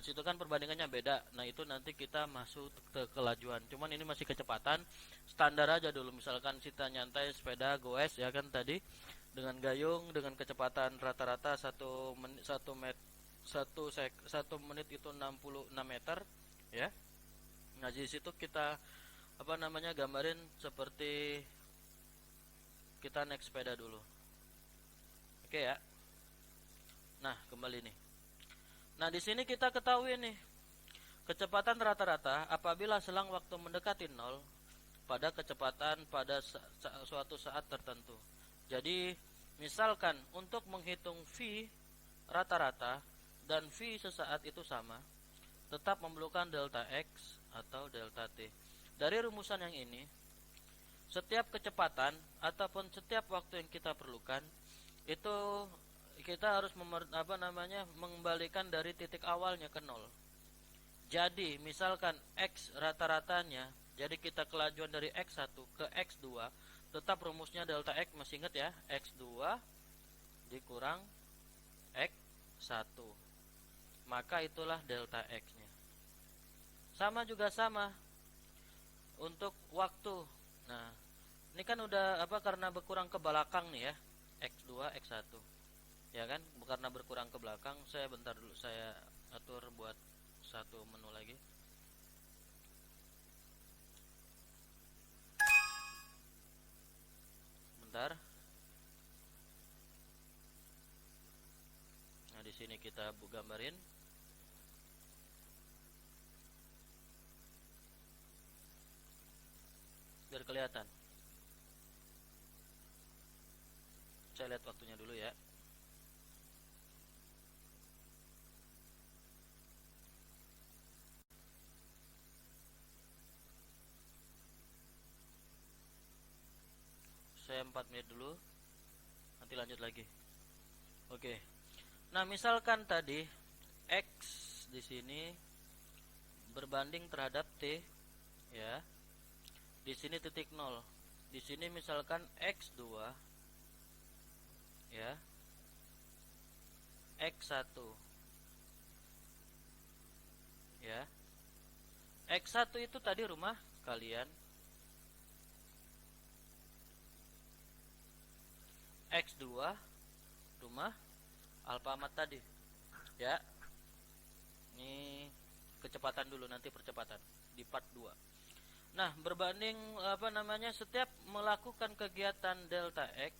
situ kan perbandingannya beda. Nah, itu nanti kita masuk ke kelajuan. Cuman ini masih kecepatan standar aja dulu. Misalkan kita nyantai sepeda goes ya kan tadi dengan gayung dengan kecepatan rata-rata 1 menit 1 menit itu 66 meter ya. Nah, di situ kita apa namanya gambarin seperti kita naik sepeda dulu. Oke ya. Nah, kembali nih. Nah, di sini kita ketahui nih, kecepatan rata-rata apabila selang waktu mendekati nol pada kecepatan pada suatu saat tertentu. Jadi, misalkan untuk menghitung V rata-rata dan V sesaat itu sama, tetap memerlukan delta X atau delta T. Dari rumusan yang ini, setiap kecepatan ataupun setiap waktu yang kita perlukan itu kita harus mengembalikan dari titik awalnya ke nol. Jadi misalkan X rata-ratanya, jadi kita kelajuan dari X1 ke X2, tetap rumusnya delta X, masih ingat ya, X2 dikurang X1, maka itulah delta X-nya. Sama juga sama untuk waktu. Nah, ini kan udah karena berkurang ke belakang nih ya, X2 X1 ya kan, karena berkurang ke belakang. Saya bentar dulu, saya atur buat satu menu lagi. Bentar. Nah, di sini kita gambarin. Biar kelihatan. Saya lihat waktunya dulu ya. Saya 4 menit dulu. Nanti lanjut lagi. Oke. Nah, misalkan tadi X di sini berbanding terhadap T ya. Di sini titik 0. Di sini misalkan X2 ya. X1 ya. X1 itu tadi rumah kalian. X2 rumah Alfamart tadi ya. Ini kecepatan dulu, nanti percepatan di part 2. Nah, berbanding setiap melakukan kegiatan delta X,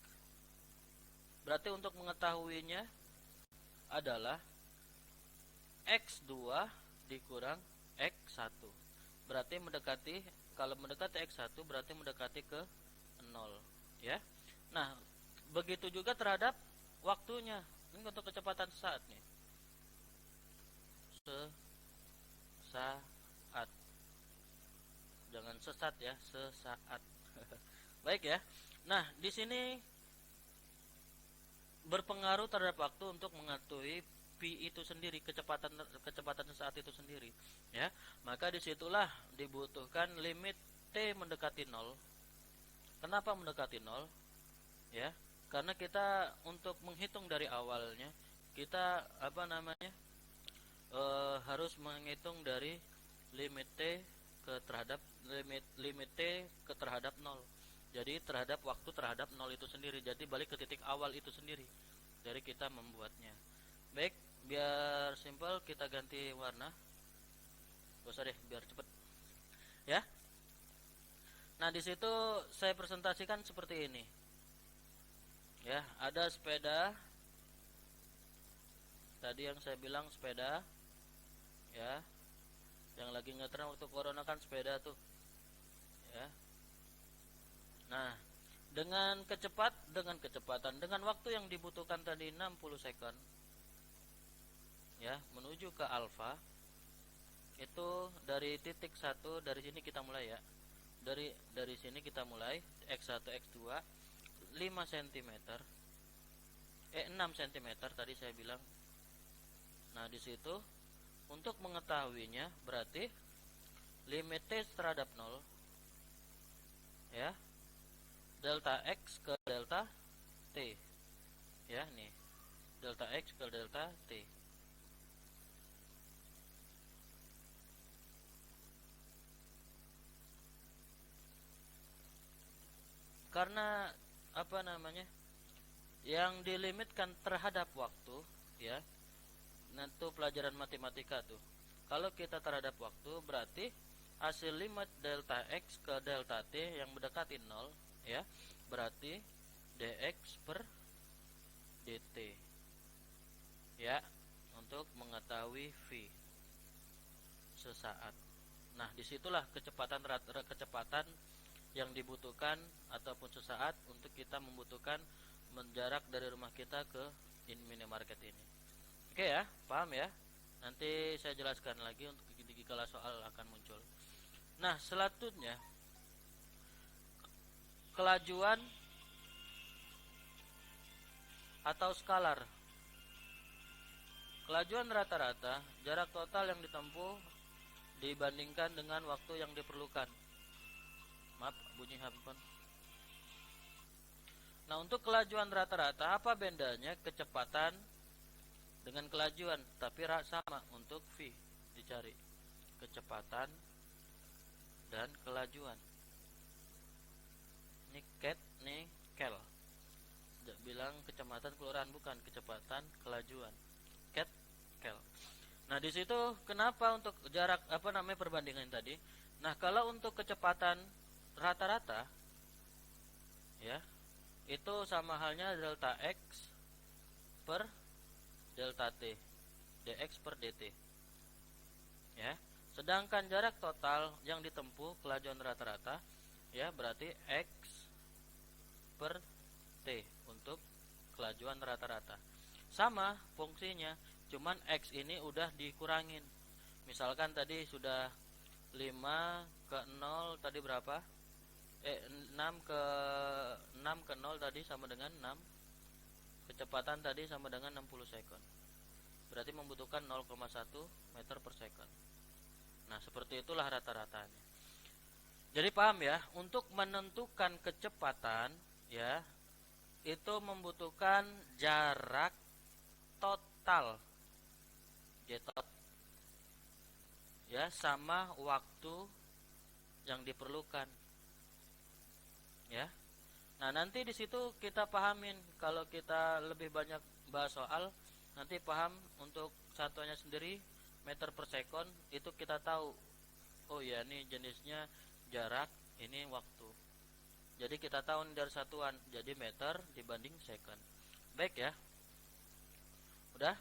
berarti untuk mengetahuinya adalah X2 dikurang X1. Berarti mendekati, kalau mendekati X1 berarti mendekati ke 0 ya. Nah, begitu juga terhadap waktunya. Ini untuk kecepatan sesaat nih. Sesaat. Jangan sesat ya, sesaat. Baik ya. Nah, di sini berpengaruh terhadap waktu untuk mengetahui P itu sendiri, kecepatan sesaat itu sendiri ya. Maka disitulah dibutuhkan limit T mendekati 0. Kenapa mendekati 0 ya? Karena kita untuk menghitung dari awalnya kita harus menghitung dari limit T ke terhadap limit T ke terhadap 0. Jadi terhadap waktu terhadap 0 itu sendiri. Jadi balik ke titik awal itu sendiri dari kita membuatnya. Baik, biar simpel kita ganti warna. Gak usah deh, biar cepet ya. Nah, di situ saya presentasikan seperti ini. Ya, ada sepeda. Tadi yang saya bilang sepeda ya. Yang lagi ngetren waktu corona kan sepeda tuh. Ya. Nah, dengan kecepatan dengan waktu yang dibutuhkan tadi 60 second ya, menuju ke alfa. Itu dari titik 1, dari sini kita mulai ya. Dari sini kita mulai X1 X2 5 cm 6 cm tadi saya bilang. Nah, di situ untuk mengetahuinya berarti limit T terhadap 0 ya, delta X ke delta T ya, nih delta X ke delta T. Karena apa namanya, yang dilimitkan terhadap waktu, ya. Nah, itu pelajaran matematika tuh. Kalau kita terhadap waktu, berarti hasil limit delta x ke delta t yang mendekati 0, ya, berarti dx per dt, ya, untuk mengetahui v sesaat. Nah, disitulah kecepatan yang dibutuhkan ataupun sesaat untuk kita membutuhkan menjarak dari rumah kita ke minimarket ini. Oke ya, paham ya? Nanti saya jelaskan lagi untuk jika soal akan muncul. Nah, selanjutnya kelajuan atau skalar. Kelajuan rata-rata jarak total yang ditempuh dibandingkan dengan waktu yang diperlukan. Maaf, bunyi handphone. Nah, untuk kelajuan rata-rata, apa bedanya kecepatan dengan kelajuan? Tapi sama untuk v dicari. Kecepatan dan kelajuan. Ini cat, nih kel. Tidak bilang kecepatan kelurahan, bukan, kecepatan kelajuan. Cat, kel. Nah, di situ kenapa untuk jarak perbandingan tadi? Nah, kalau untuk kecepatan rata-rata, ya, itu sama halnya delta x per delta t, dx per dt, ya. Sedangkan jarak total yang ditempuh kelajuan rata-rata, ya, berarti x per t untuk kelajuan rata-rata. Sama fungsinya, cuman x ini udah dikurangin. Misalkan tadi sudah 5 ke 0 tadi berapa? 6 ke 0 tadi sama dengan 6. Kecepatan tadi sama dengan 60 sekund. Berarti membutuhkan 0,1 meter per sekund. Nah, seperti itulah rata-ratanya. Jadi paham ya, untuk menentukan kecepatan, ya, itu membutuhkan jarak total, Gtot, ya, sama waktu yang diperlukan, ya. Nah, nanti di situ kita pahamin, kalau kita lebih banyak bahas soal, nanti paham untuk satuannya sendiri meter per sekon, itu kita tahu. Oh ya, ini jenisnya jarak, ini waktu. Jadi kita tahu dari satuan, jadi meter dibanding sekon. Baik ya. Udah?